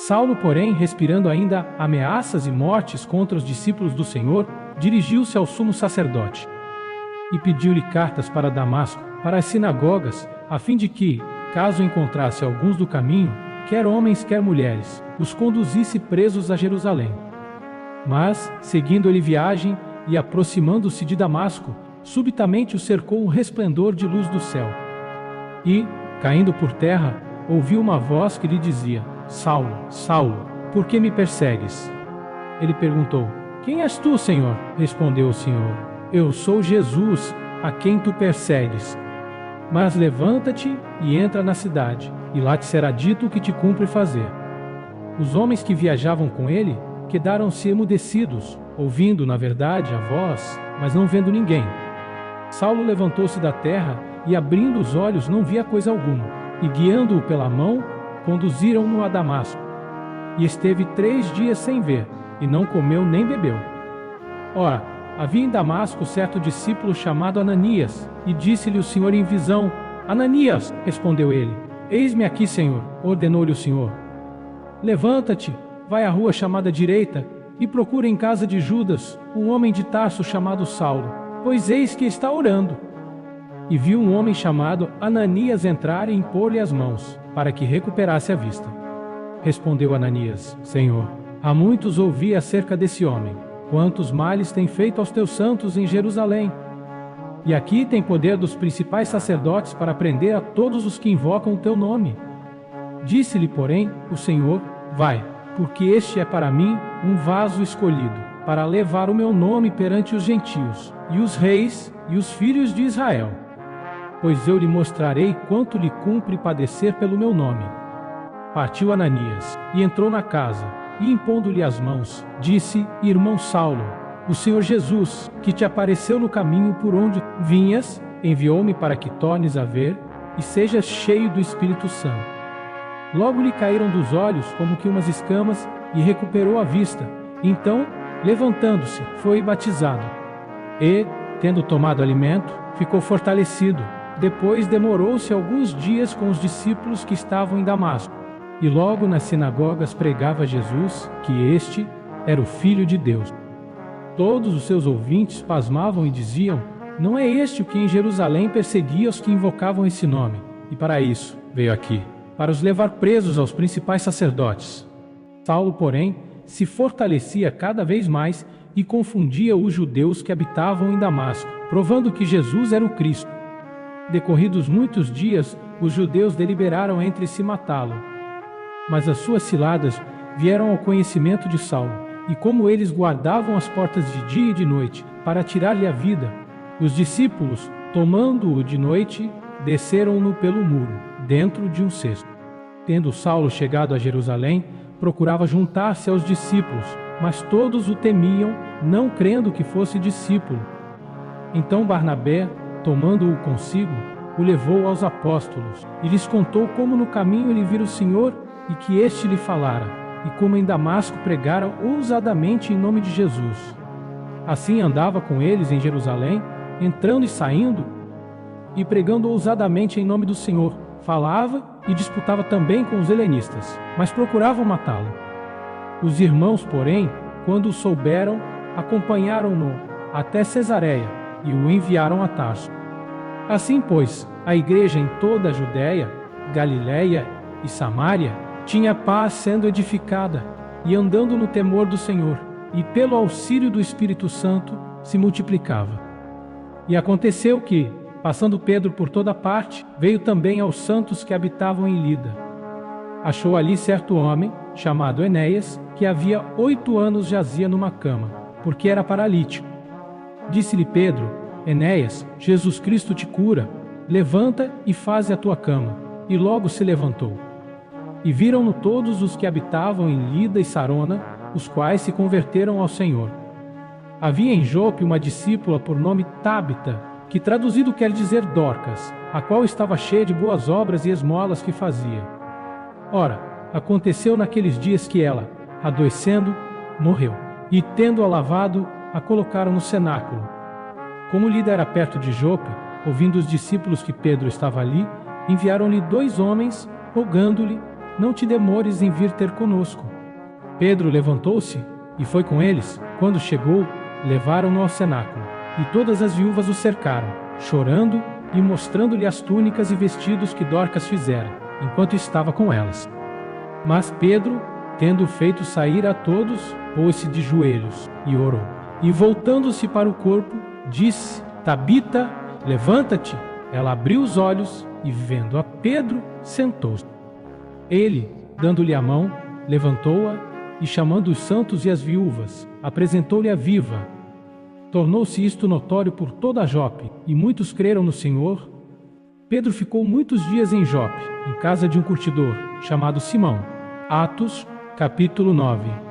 Saulo, porém, respirando ainda ameaças e mortes contra os discípulos do Senhor, dirigiu-se ao sumo sacerdote e pediu-lhe cartas para Damasco, para as sinagogas, a fim de que, caso encontrasse alguns do caminho, quer homens, quer mulheres, os conduzisse presos a Jerusalém. Mas, seguindo-lhe viagem e aproximando-se de Damasco, subitamente o cercou um resplendor de luz do céu. E, caindo por terra, ouviu uma voz que lhe dizia: Saulo, Saulo, por que me persegues? Ele perguntou: Quem és tu, Senhor? Respondeu o Senhor: Eu sou Jesus, a quem tu persegues. Mas levanta-te e entra na cidade, e lá te será dito o que te cumpre fazer. Os homens que viajavam com ele quedaram-se emudecidos, ouvindo, na verdade, a voz, mas não vendo ninguém. Saulo levantou-se da terra e, abrindo os olhos, não via coisa alguma, e, guiando-o pela mão, conduziram-no a Damasco. E esteve 3 dias sem ver, e não comeu nem bebeu. Ora, havia em Damasco certo discípulo chamado Ananias, e disse-lhe o Senhor em visão: Ananias, respondeu ele. Eis-me aqui, Senhor, ordenou-lhe o Senhor. Levanta-te, vai à rua chamada Direita, e procura em casa de Judas um homem de Tarso chamado Saulo, pois eis que está orando. E viu um homem chamado Ananias entrar e impor-lhe as mãos, para que recuperasse a vista. Respondeu Ananias: Senhor, há muitos ouvi acerca desse homem, quantos males tem feito aos teus santos em Jerusalém. E aqui tem poder dos principais sacerdotes para prender a todos os que invocam o teu nome. Disse-lhe, porém, o Senhor: Vai, porque este é para mim um vaso escolhido, para levar o meu nome perante os gentios, e os reis, e os filhos de Israel. Pois eu lhe mostrarei quanto lhe cumpre padecer pelo meu nome. Partiu Ananias, e entrou na casa, e impondo-lhe as mãos, disse: Irmão Saulo, o Senhor Jesus, que te apareceu no caminho por onde vinhas, enviou-me para que tornes a ver, e sejas cheio do Espírito Santo. Logo lhe caíram dos olhos como que umas escamas, e recuperou a vista. Então, levantando-se, foi batizado. E, tendo tomado alimento, ficou fortalecido. Depois demorou-se alguns dias com os discípulos que estavam em Damasco. E logo nas sinagogas pregava Jesus que este era o Filho de Deus. Todos os seus ouvintes pasmavam e diziam: Não é este o que em Jerusalém perseguia os que invocavam esse nome? E para isso veio aqui, para os levar presos aos principais sacerdotes. Saulo, porém, se fortalecia cada vez mais e confundia os judeus que habitavam em Damasco, provando que Jesus era o Cristo. Decorridos muitos dias, os judeus deliberaram entre si matá-lo. Mas as suas ciladas vieram ao conhecimento de Saulo, e como eles guardavam as portas de dia e de noite, para tirar-lhe a vida, os discípulos, tomando-o de noite, desceram-no pelo muro, dentro de um cesto. Tendo Saulo chegado a Jerusalém, procurava juntar-se aos discípulos, mas todos o temiam, não crendo que fosse discípulo. Então Barnabé, tomando-o consigo, o levou aos apóstolos, e lhes contou como no caminho ele vira o Senhor, e que este lhe falara, e como em Damasco pregara ousadamente em nome de Jesus. Assim andava com eles em Jerusalém, entrando e saindo, e pregando ousadamente em nome do Senhor. Falava e disputava também com os helenistas, mas procuravam matá-lo. Os irmãos, porém, quando o souberam, acompanharam-no até Cesareia e o enviaram a Tarso. Assim, pois, a igreja em toda a Judéia, Galiléia e Samária tinha paz sendo edificada e andando no temor do Senhor, e pelo auxílio do Espírito Santo se multiplicava. E aconteceu que, passando Pedro por toda parte, veio também aos santos que habitavam em Lida. Achou ali certo homem, chamado Enéas, que havia 8 anos jazia numa cama, porque era paralítico. Disse-lhe Pedro: Enéas, Jesus Cristo te cura, levanta e faze a tua cama. E logo se levantou. E viram-no todos os que habitavam em Lida e Sarona, os quais se converteram ao Senhor. Havia em Jope uma discípula por nome Tábita, que traduzido quer dizer Dorcas, a qual estava cheia de boas obras e esmolas que fazia. Ora, aconteceu naqueles dias que ela, adoecendo, morreu, e tendo-a lavado, a colocaram no cenáculo. Como Lida era perto de Jope, ouvindo os discípulos que Pedro estava ali, enviaram-lhe 2 homens, rogando-lhe: não te demores em vir ter conosco. Pedro levantou-se e foi com eles. Quando chegou, levaram-no ao cenáculo, e todas as viúvas o cercaram, chorando e mostrando-lhe as túnicas e vestidos que Dorcas fizera, enquanto estava com elas. Mas Pedro, tendo feito sair a todos, pôs-se de joelhos e orou. E voltando-se para o corpo, disse: Tabita, levanta-te. Ela abriu os olhos e, vendo a Pedro, sentou-se. Ele, dando-lhe a mão, levantou-a e, chamando os santos e as viúvas, apresentou-lhe a viva. Tornou-se isto notório por toda a Jope, e muitos creram no Senhor. Pedro ficou muitos dias em Jope, em casa de um curtidor, chamado Simão. Atos, capítulo 9.